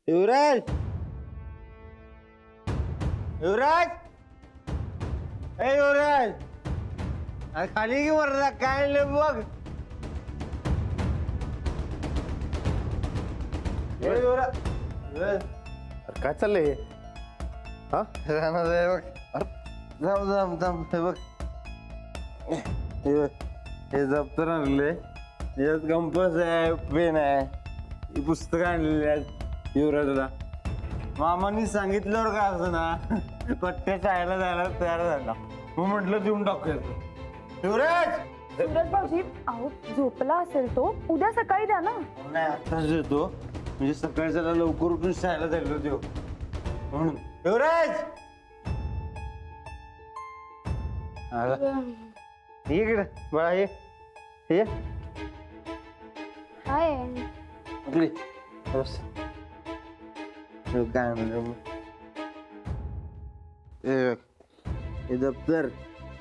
युवराज युवराज ए युवराज अरे खाली की वरला काय आणलंय बघ. युवराज अरे काय चाललंय हा? राहणार आहे बघ. अरे थांब थांब थांब हे बघ. हे बघ हे दप्तर आणले, याच्यात कंपास आहे, पेन आहे, ही पुस्तकं आणलेली आहेत युवराजला. मामांनी सांगितल्यावर काय असं ना पट्ट्या शाळेला जायला तयार झाला, मग म्हटलं देऊन टाकूया. युवराज सूरज भाऊजी अहो झोपला असेल तो, उद्या सकाळी द्या ना. नाही आत्ताच येतो, म्हणजे सकाळी त्याला लवकर उठून शाळेला जायला देऊ म्हणून. युवराज आला इकडे बळा ये ये हाय इकडे बस. काय म्हणलं मग? हे बघ, हे दप्तर,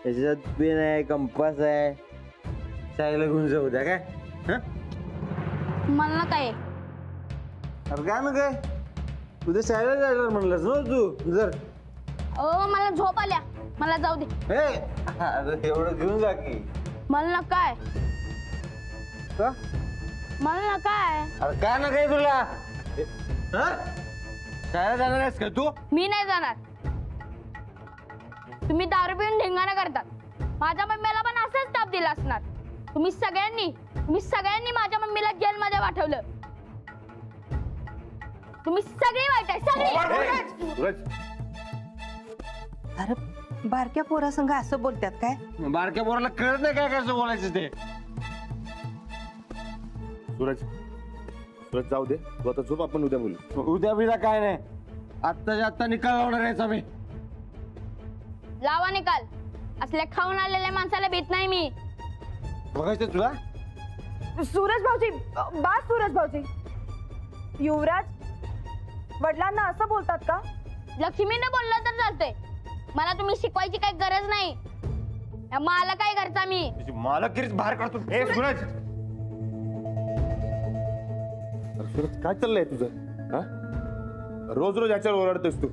त्याच्यात पेन आहे, कंपास आहे, शाळेला घेऊन जाऊ द्या काय. हा मला काय अरे काय ना काय उद्या शाळेला जायला म्हणलंस ना तू. जर मला झोप आल्या, मला जाऊ दे. अरे एवढं घेऊन जा की. मला काय का? मला काय अरे काय ना काय तुला हा? शाळेला जाणार आहेस का तू? मी नाही जाणार. तुम्ही दारू पिऊन धिंगाणा करतात. माझ्या मम्मीला पण असंच ताप दिला असणार. तुम्ही सगळ्यांनी माझ्या मम्मीला जेलमध्ये पाठवलं. तुम्ही सगळी वाईट आहे, सगळी. सूरज अरे बारक्या पोरासंग असं बोलतात काय? बारक्या पोराला कळत नाही काय कसं बोलायचं ते. सूरज सूरज जाऊ दे, तू आता झोप, आपण उद्या बोलू. उद्या बिद्या काय नाही, आत्ताच्या आत्ता निकाल लावणार आहेचा मी. लावा निकाल. असल्या खाऊन आलेल्या माणसाला भीत नाही मी. बघायचं तुला? सूरज भाऊजी बस सूरज भाऊजी. युवराज वडिलांना असं बोलतात का? लक्ष्मीने बोललं तर चालतंय. मला तुम्ही शिकवायची काही गरज नाही. मला काय घरचा मी. मालकीरीच बाहेर काढतो. हे सूरज अरे सूरज काय चाललंय तुझं हा? रोज रोज याच्यावर ओरडतोस तू.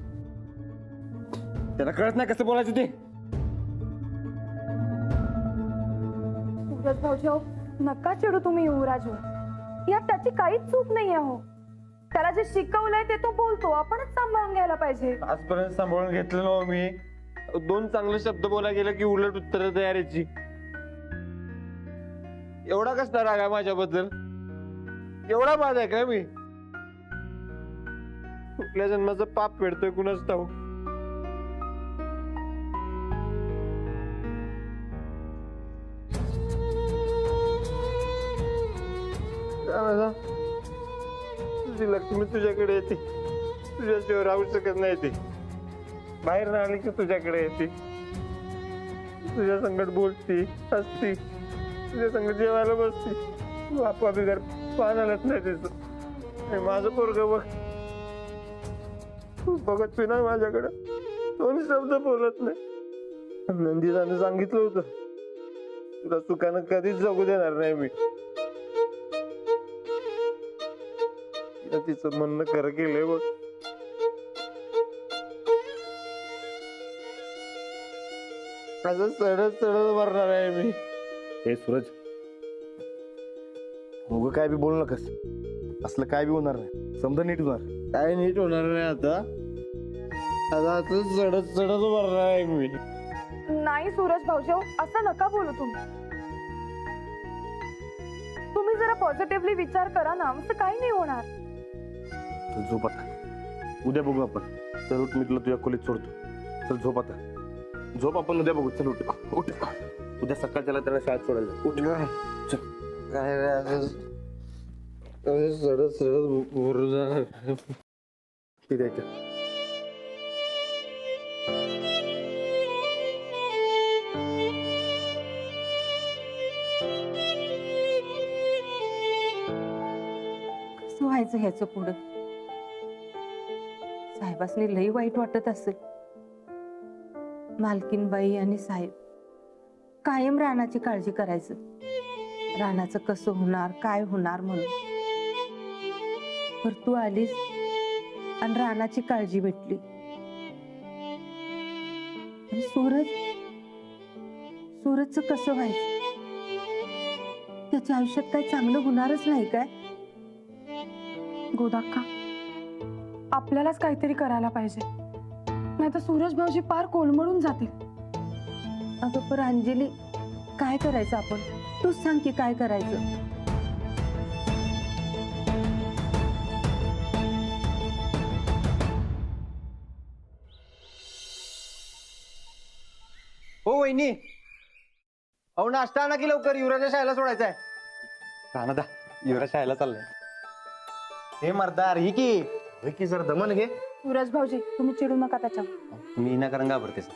त्याला कळत नाही कसं बोलायचं ते. सूरज भाऊजी अहो, नका चिडू तुम्ही युवराजवर. यात त्याची काहीच चूक नाही हो. त्याला जे शिकवलंय ते तो बोलतो, आपणच सांभाळून घ्यायला पाहिजे. आजपर्यंत सांभाळून घेतलं ना मी. दोन चांगले शब्द बोलायला गेलं की उलट उत्तर तयारीची. एवढा कसला राग आहे माझ्याबद्दल? एवढा बाद आहे का मी? कुठल्या जन्माचं पाप फेडतोय कुणाच ठाऊक. तुझी लक्ष्मी तुझ्याकडे येते, तुझ्याशिवाय राहू शकत नाही ती. बाहेर ना आली की तुझ्याकडे येते, तुझ्या संगत बोलती, हसती, तुझ्या संगत जेवायला बसती. बापा बिगर पाहणारच नाही त्याच. माझं पोरग बघ, तू बघत नाही माझ्याकडे, दोन शब्द बोलत नाही. नंदिताने सांगितलं होतं तुला सुखानं कधीच जगू देणार नाही मी. तिचं म्हणणं खरं केलंय बघ. असं चढत चढत मरणार आहे मी. हे सूरज उगं काय बी बोलू नकस. असलं काय बी होणार नाही, समजा नीट होणार. काय नीट होणार नाही आता. आता असं चढत चढत मरणार आहे मी. नाही सूरज भाऊजी अहो, असं नका बोलू तुम्ही. तुम्ही जरा पॉझिटिव्हली विचार करा ना, असं काही नाही होणार. तर झोप आता, उद्या बघू आपण. चल उठ, मी तुला तुझ्या खोलीत सोडतो. चल झोप आता, झोप, आपण उद्या बघू. चल उठ उठ, उद्या सकाळच्याला त्याला शाळेत सोडायला उठ. चल. काय रे असं चढत चढत बोलू जाणार. ते द्यायचं. कसं व्हायचं ह्याचं पुढं? साहेबासनी लई वाईट वाटत असेल. मालकीनबाई आणि साहेब कायम रानाची काळजी करायचं. रानाचं कसं होणार, काय होणार म्हणून. पर तू आलीस आणि रानाची काळजी भेटली. आणि सूरजचं कसं व्हायचं? त्याच्या आयुष्यात काही चांगलं होणारच नाही काय? गोदाक्का, आपल्यालाच काहीतरी करायला पाहिजे, नाही तर सूरज भाऊजी पार कोलमडून जातील. अगं पण अंजली, काय करायचं आपण? तूच सांग की काय करायचं. हो वहिनी, अहो नाश्ता आणा की लवकर, युवराजच्या शाळेला सोडायचा आहे. राणा दा, युवराज शाळेला चाललाय. हे मर्दार ही की जर दमन घे. सूरज भाऊजी, तुम्ही चिडू नका त्याच्यावर. मी ना कारण घाबरतेस.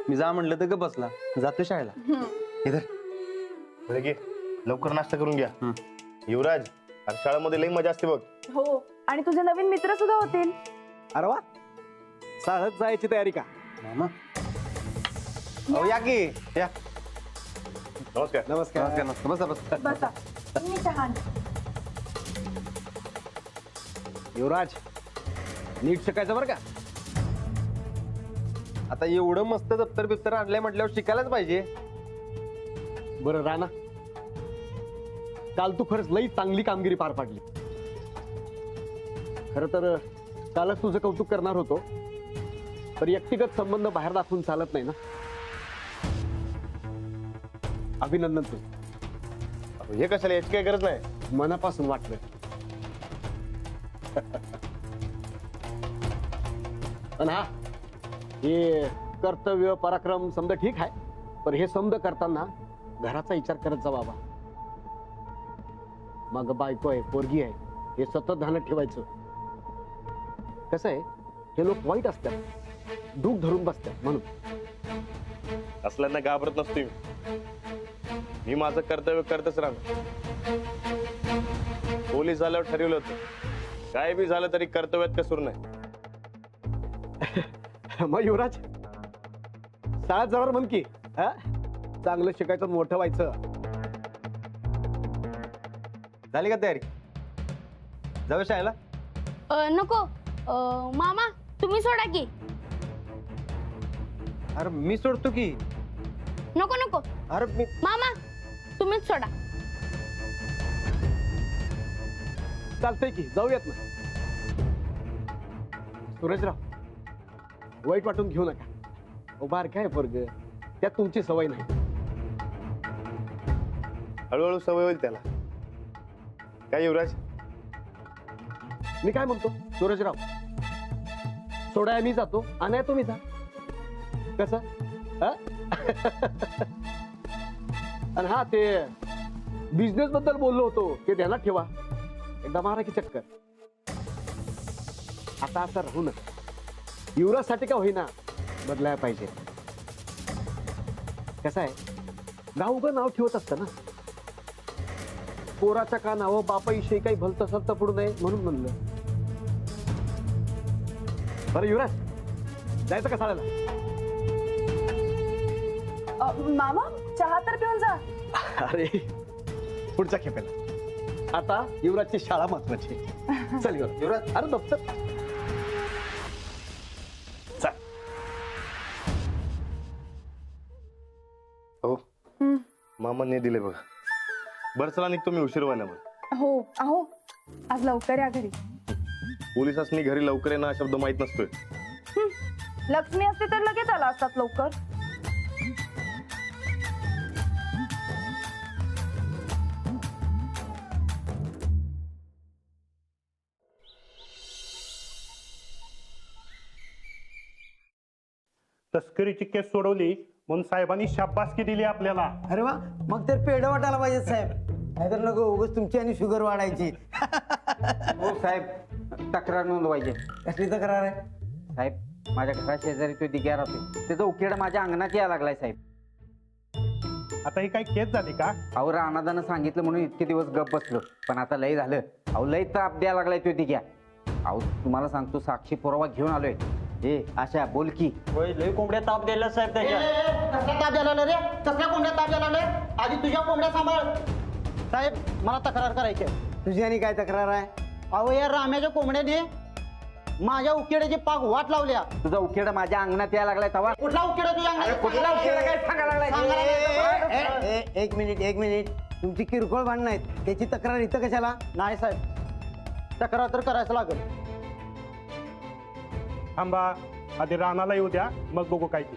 मी जा म्हणलं तर ग बसला, जातो शाळेला. इधर पुढे घे, लवकर नाश्ता करून घ्या. युवराज, आज शाळेमध्ये लई मजा असते बघ. हो, आणि तुझे नवीन मित्र सुद्धा होतील. अरे वा, शाळेत जायची तयारी का? मामा, अहो या की या. नमस्कार. नमस्कार. बसा बसा. बसा, मी चहा आणते. युवराज, नीट शिकायचं बरं का? आता एवढं मस्त दप्तर बिप्तर आणलंय म्हटल्यावर शिकायलाच पाहिजे. बरं राणा, काल तू खरंच लई चांगली कामगिरी पार पाडली. खर तर कालच तुझं कौतुक करणार होतो, तर व्यक्तिगत संबंध बाहेर दाखवून चालत नाही ना. अभिनंदन तुझं, हे कशाला, याची काही गरज नाही. मनापासून वाटलं. पण हा, हे कर्तव्य पराक्रम समजा ठीक आहे, पण हे समज करताना घराचा विचार करत जा बाबा. मग बायको आहे, पोरगी आहे, हे सतत ध्यानात ठेवायचं. कसं आहे, हे लोक वाईट असतात, दुःख धरून बसतात म्हणून. असल्यांना घाबरत नसतो मी माझं कर्तव्य करतच राहणार. पोलीस झाल्यावर ठरवलं होतं, काय बी झालं तरी कर्तव्यात कसूर नाही. मग युवराज, शाळेत जाणार म्हण की. हा? चांगलं शिकायचं, मोठं व्हायचं. झाली का तयारी? जाऊ शाळेला? नको, मामा तुम्ही सोडा की. अरे मी सोडतो की. नको नको अरे मी मामा, तुम्हीच सोडा. चालतंय की, जाऊयात ना. सूरजराव, वाईट वाटून घेऊ नका. उभार काय पोरग, त्यात तुमची सवय नाही. हळूहळू सवय होईल त्याला. काय युवराज? मी काय म्हणतो सूरजराव, सोडाय मी जातो, आणाय तुम्ही जा. कसं? आणि हा, ते बिझनेस बद्दल बोललो होतो, ते ध्यानात ठेवा. एकदा मारा की चक्कर. आता असं राहू नका. युवराज साठी का होईना बदलायला पाहिजे. कसं आहे, गाव उगं नाव ठेवत असतं ना. पोराच्या का नाव बापाविषयी काही भलतं सलतं पडू नये म्हणून म्हणलं. बरं युवराज, जायचं का शाळेला? मामा, चहा तर पिऊन जा. अरे, पुढच्या खेपेला. आता युवराजची शाळा महत्वाची. चल युवराज. अरे दप्तर चल. हो, मामांनी दिले बघा. बरं चला, निघतो मी, उशीर व्हायला मग. हो, अहो आज लवकर या घरी. पोलिसांनी घरी लवकर येणं हा शब्द माहित नसतोय. लक्ष्मी असते तर लगेच आला असतात लवकर. तस्करीची केस सोडवली म्हणून साहेबांनी शाबासकी दिली आपल्याला. अरे वा, मग तर पेढ वाटायला पाहिजे साहेब. नाहीतर नको उगाच तुमची आणि शुगर वाढायची. हो साहेब, तक्रार नोंदवायची. कसली तक्रार आहे साहेब, माझ्या घरा शेजारी तो दिग्या राहतो, त्याचा उकिरडा माझ्या अंगणात यायला लागलाय साहेब. आता ही काही केस झाली का? अहो राणादानं सांगितलं म्हणून इतके दिवस गप बसलो, पण आता लय झालं. अहो लय ताप द्यायला लागलाय तो दिग्या. अहो तुम्हाला सांगतो, साक्षी पुरावा घेऊन आलोय. ए आशा बोल की. लय कोंबड्या ताप द्यायला साहेब त्याच्या. कसला ताप द्यायला रे? कसल्या कोंबड्या ताप द्यायला? आधी तुझ्या कोंबड्या सांभाळ. साहेब, मला तक्रार करायची आहे. तुझी आणि काय तक्रार आहे? अहो या राम्याच्या कोंबड्याने माझ्या उकेड्याची पाक वाट लावल्या. तुझा उखेड माझ्या अंगणात यायला लागलाय तवा. कुठला उकेडा तुझ्या अंगात? कुठला उखेड काय सांगायला लागलाय? एक मिनिट तुमची किरकोळ भांडणं आहेत त्याची तक्रार इथं कशाला? नाही साहेब, तक्रार तर करायचं लागेल. थांबा, आधी रानाला येऊ द्या, मग बघू काय ते.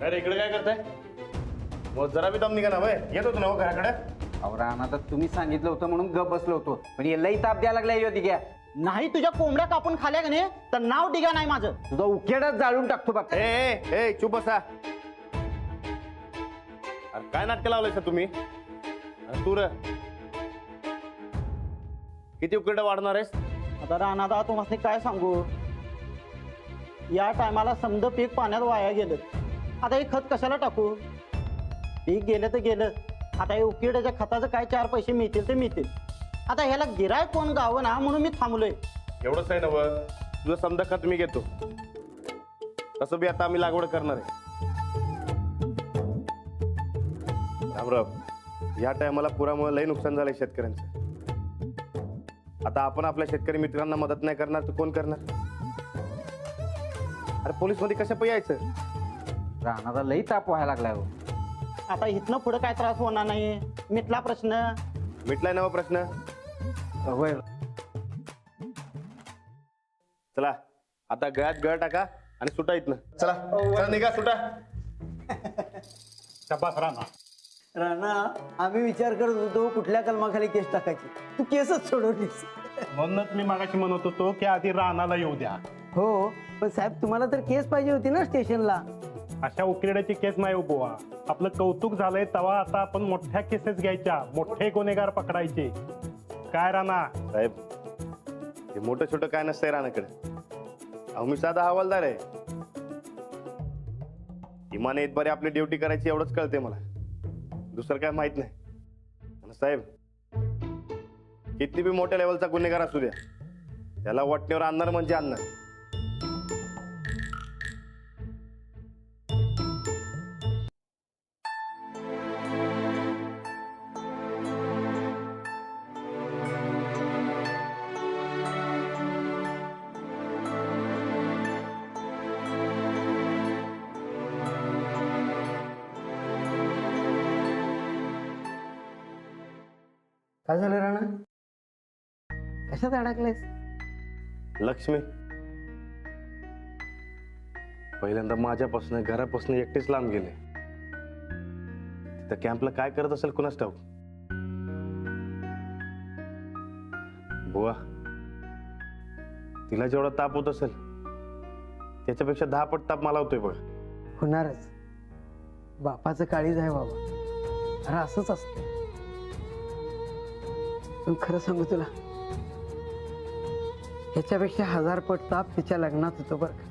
अरे इकडे काय करताय? मग जरा बी दम निघा ना वय, येत होतो ना हो घराकडे. अहो रानात तुम्ही सांगितलं होतं म्हणून गप बसलो होतो, पण लई ताप द्यायला लागलाय यो दिग्या. नाही तुझ्या कोंबड्या कापून खाल्या का नाही तर नाव डिगा नाही माझं. तुझा उखेडच जाळून टाकतो बघ. ए चुप बसा. अरे काय नाटक लावलंय सर तुम्ही? अरे तू र किती उकडे वाढणार आहेस? आता राणादा तुम्हाला काय सांगू, या टायमाला समद पीक पाण्यात वाया गेलं. आता हे खत कशाला टाकू? पीक गेलं तर गेलं. आता हे उकिड्याच्या खताचं काय 4 पैसे मिळतील ते मिळतील. आता ह्याला गिराय कोण गावं ना म्हणून मी थांबलोय. एवढंच आहे ना व, तुझं समजा खत मी घेतो. तसं बी आता आम्ही लागवड करणार आहे. रामराव, या टायमाला पुरामुळे लई नुकसान झालंय शेतकऱ्यांचं. आता आपण आपल्या शेतकरी मित्रांना मदत नाही करणार तर कोण करणार? अरे पोलीस मध्ये कसं पण यायचं? रानाचा लई ताप व्हायला लागलाय हो. आता इथनं पुढे काय त्रास होणार नाही. मिटला प्रश्न. मिटलाय ना प्रश्न? होय. चला आता गळ्यात गळ टाका आणि सुटा इथनं. चला निघा, सुटा. शाबास राणा. राणा, आम्ही विचार करत होतो कुठल्या कलमाखाली केस टाकायची, तू केसच सोडवलीस. म्हणूनच मी मागाशी म्हणत होतो की आधी रानाला येऊ द्या. हो, पण साहेब तुम्हाला तर केस पाहिजे होती ना स्टेशनला. अशा उकिरड्याची केस नाही हो बुवा. आपलं कौतुक झालंय तेव्हा आता आपण मोठ्या केसेस घ्यायच्या, मोठे गुन्हेगार पकडायचे. काय राणा? साहेब, हे मोठं छोटं काय नसतंय रानाकडे. अहो मी साधा हवालदार आहे. इमाने इतबारे आपली ड्युटी करायची एवढंच कळते मला, दुसरं काय माहित नाही. आणि साहेब, किती बी मोठ्या लेवलचा गुन्हेगार असू द्या, त्याला वाटण्यावर आणणार म्हणजे आणणार. काय झालं राणा? कशात अडकलायस? लक्ष्मी पहिल्यांदा माझ्यापासून घरापासून एकटेच लांब गेले. तिथं कॅम्पला काय करत असेल कुणास ठाऊक. बुवा, तिला जेवढा ताप होत असेल त्याच्यापेक्षा 10 पट ताप मला होतोय बघ. होणारच. बापाचं काळीज आहे बाबा. अरे असंच असतं. पण खरं सांगू तुला, ह्याच्यापेक्षा 1000 पट ताप तिच्या लग्नात होतो बरं का.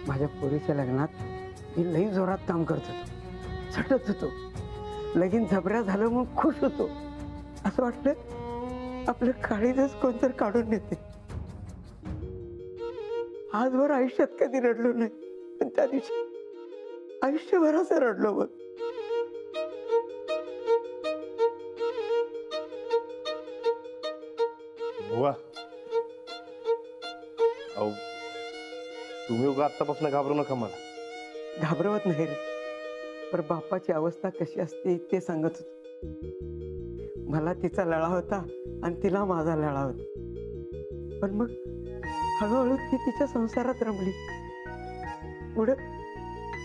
माझ्या पोरीच्या लग्नात मी लई जोरात काम करत होतो, झटत होतो. लगीन झबऱ्या झालं म्हणून खुश होतो. असं वाटलं आपलं काळीजच कोणतरी काढून नेते. आजभर आयुष्यात कधी रडलो नाही, पण त्या दिवशी आयुष्यभर असं रडलो बघ. बुवा, अहो तुम्ही उगा आत्तापासून घाबरू नका मला. घाबरवत नाही रे, पण बापाची अवस्था कशी असते ते सांगत होतो. मला तिचा लळा होता आणि तिला माझा लळा होता. पण मग हळूहळू ती तिच्या संसारात रमली. पुढे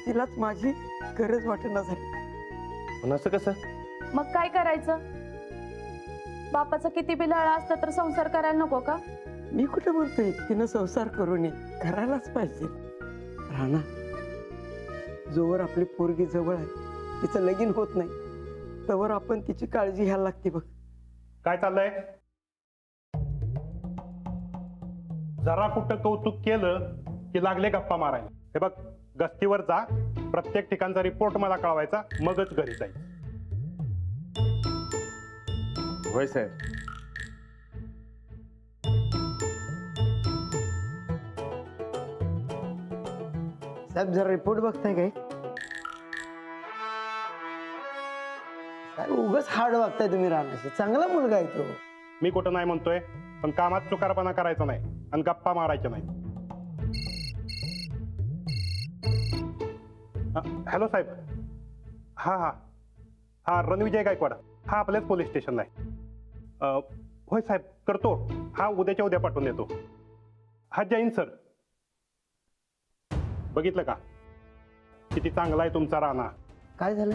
तिलाच माझी गरज वाटेना झाली. पण असं कसं? मग काय करायचं? बापाचा किती बी लळा असला तर संसार करायला नको का? मी कुठे म्हणतोय तिनं संसार करू नये, करायलाच पाहिजे. राणा, जोवर आपली पोरगी जवळ आहे, तिचं लगीन होत नाही, तोवर आपण तिची काळजी घ्यायला लागते बघ. काय चाललंय? जरा कुठं कौतुक केलं की लागले गप्पा मारायला. हे बघ, गस्तीवर जा, प्रत्येक ठिकाणचा रिपोर्ट मला कळवायचा, मगच घरी जाईल. होय साहेब. साहेब जरा रिपोर्ट बघताय काय? साहेब उगाच हार्ड वागताय तुम्ही रानाशी. चांगला मुलगा आहे तो. मी कुठं नाही म्हणतोय. पण कामात चुकारपणा करायचा नाही आणि गप्पा मारायच्या नाही. हॅलो साहेब. हा रणविजय गायकवाड. हा आपल्याच पोलीस स्टेशनला आहे. होय साहेब करतो. हा उद्याच्या उद्या पाठवून देतो. हा जैन सर. बघितलं का किती चांगला आहे तुमचा राणा. काय झालं?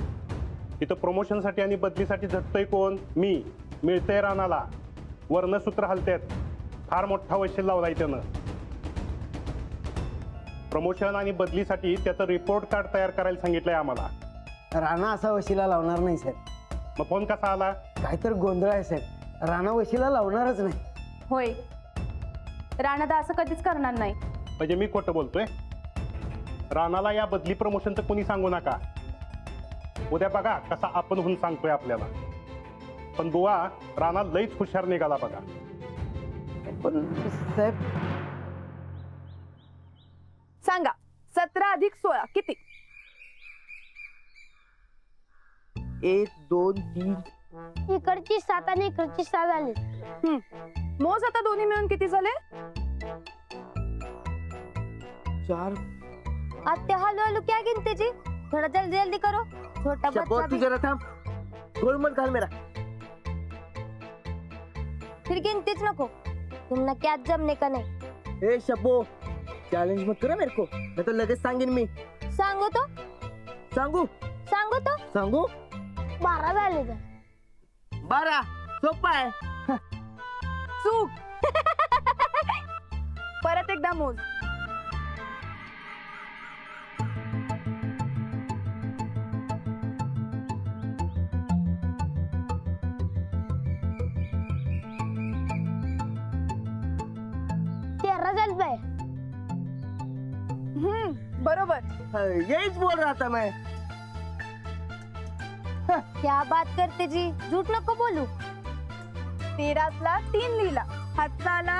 तिथं प्रमोशनसाठी आणि बदलीसाठी झटतोय कोण? मी. मिळतंय राणाला. वर्णसूत्र हलतात. फार मोठा वशील लावलाय त्यानं. प्रमोशन आणि बदलीसाठी त्याचं रिपोर्ट कार्ड तयार करायला सांगितलंय आम्हाला. राणा असा वशिला लावणार नाही साहेब. मग फोन कसा आला? काहीतरी गोंधळ आहे साहेब. राणा वशिला लावणारच नाही. होय, राणा तर असं कधीच करणार नाही. म्हणजे मी खोटं बोलतोय? राणाला या बदली प्रमोशनचं कोणी सांगू नका. उद्या बघा कसा आपण होऊन सांगतोय आपल्याला. पण बुवा राणा लईच हुशार निघाला बघा. पण साहेब सांगा, 17 अधिक 16 किती? 1 2 3 इकडची 7 आणि इकडची 6 झाली. मोज आता दोन्ही मिळून किती झाले? 4 आत्या हलू हलू क्या गिनते जी? थोड़ा जल्दी जल्दी करो. छोटा बच्चा भी. जरा थांब. गोल मत घाल मेरा. फिर गिनतीच नको. तुमना क्या जमने का नहीं. ए शब्बो, चॅलेंज मत करो मेरे को. मैं तो लगेच सांगेन मी. सांगू तो सांगू सांगू तो सांगू 12 झाले तर. 12. सोपा आहे. चूक. परत एकदा मोज. बरोबर. यहीच बोल रहा था मैं. क्या बात करते जी? झूठ नको बोलू. 13ला 3 लिहिला. हातचा आला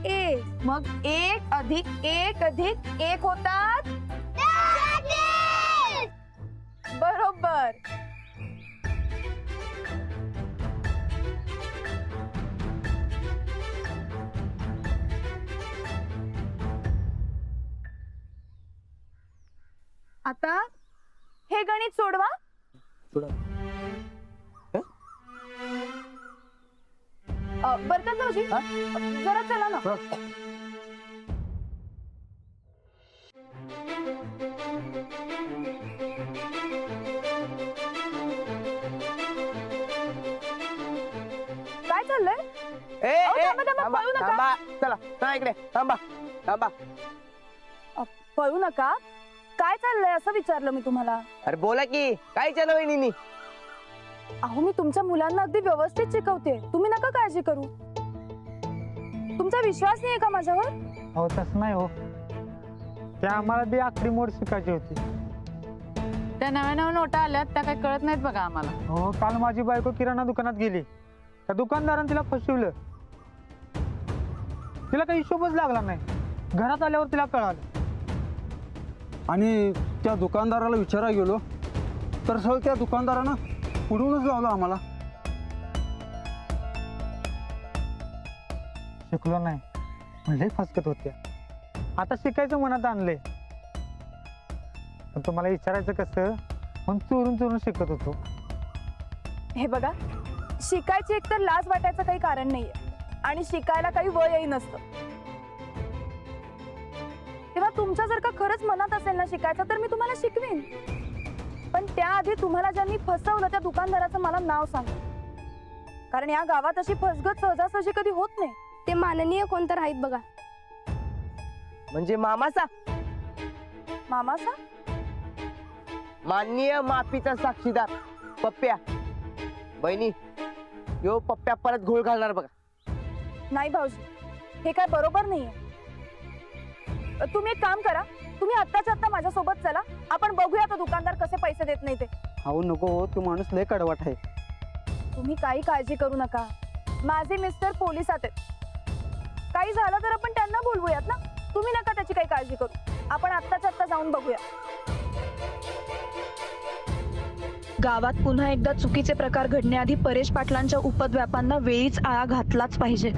1. मग 1 अधिक 1 अधिक 1 होतात. बरोबर. आता हे गणित सोडवा. बरं भाऊजी, जरा चला ना. काय चाललंय? पळू नका. चला इकडे. थांबा. पळू नका. काय चाललंय असं विचारलं मी तुम्हाला. अरे बोला की काय चालू वहिनी? अहो मी तुमच्या मुलांना अगदी व्यवस्थित शिकवते. तुम्ही नका काळजी करू. तुमचा विश्वास नाहीये का माझ्यावर? हो तसं नाही हो. त्या आम्हाला बी आकडी मोड शिकायची होती. त्या नव्या नव्या नोटा आल्यात त्या काही कळत नाहीत बघा आम्हाला. हो काल माझी बायको किराणा दुकानात गेली. त्या दुकानदाराने तिला फसवलं. तिला काही हिशोबच लागला नाही. घरात आल्यावर तिला कळालं. आणि त्या दुकानदाराला विचारायला गेलो तर सगळं त्या दुकानदारानं पुढूनच लावलं आम्हाला. शिकलो नाही म्हणजे फसकत होत्या. आता शिकायचं मनात आणलंय. पण तुम्हाला विचारायचं कसं म्हणून चोरून चोरून शिकत होतो. हे बघा, शिकायची एकतर लाज वाटायचं काही कारण नाहीये आणि शिकायला काही वयही नसतं. तेव्हा तुमच्या जर का खरंच मनात असेल ना शिकायचं तर मी तुम्हाला शिकवीन. पण त्याआधी तुम्हाला ज्यांनी फसवलं त्या दुकानदाराचं मला नाव सांगा. कारण या गावात अशी फसगत सहजासहजी कधी होत नाही. ते माननीय कोणतर आहेत बघा. म्हणजे मामाचा मामासा माननीय माफीचा साक्षीदार पप्प्या. बहिणी यो पप्प्या परत घोळ घालणार बघा. नाही भाऊजी, हे काय बरोबर नाहीये. तुम्ही एक काम करा, तुम्ही आत्ताच्या आत्ता माझ्यासोबत चला. आपण बघूया तो दुकानदार कसे पैसे देत नाही ते. अहो नको हो, तो माणूस लय कडवाट आहे. तुम्ही काही काळजी करू नका. माझे मिस्टर पोलिसात आहेत. काही झालं तर आपण त्यांना बोलवूयात ना. तुम्ही नका त्याची काही काळजी करू. आपण आत्ताच्या आत्ता जाऊन बघूया. गावात पुन्हा एकदा चुकीचे प्रकार घडण्याआधी परेश पाटलांच्या उपद्व्यापांना वेळीच आळा घातलाच पाहिजे.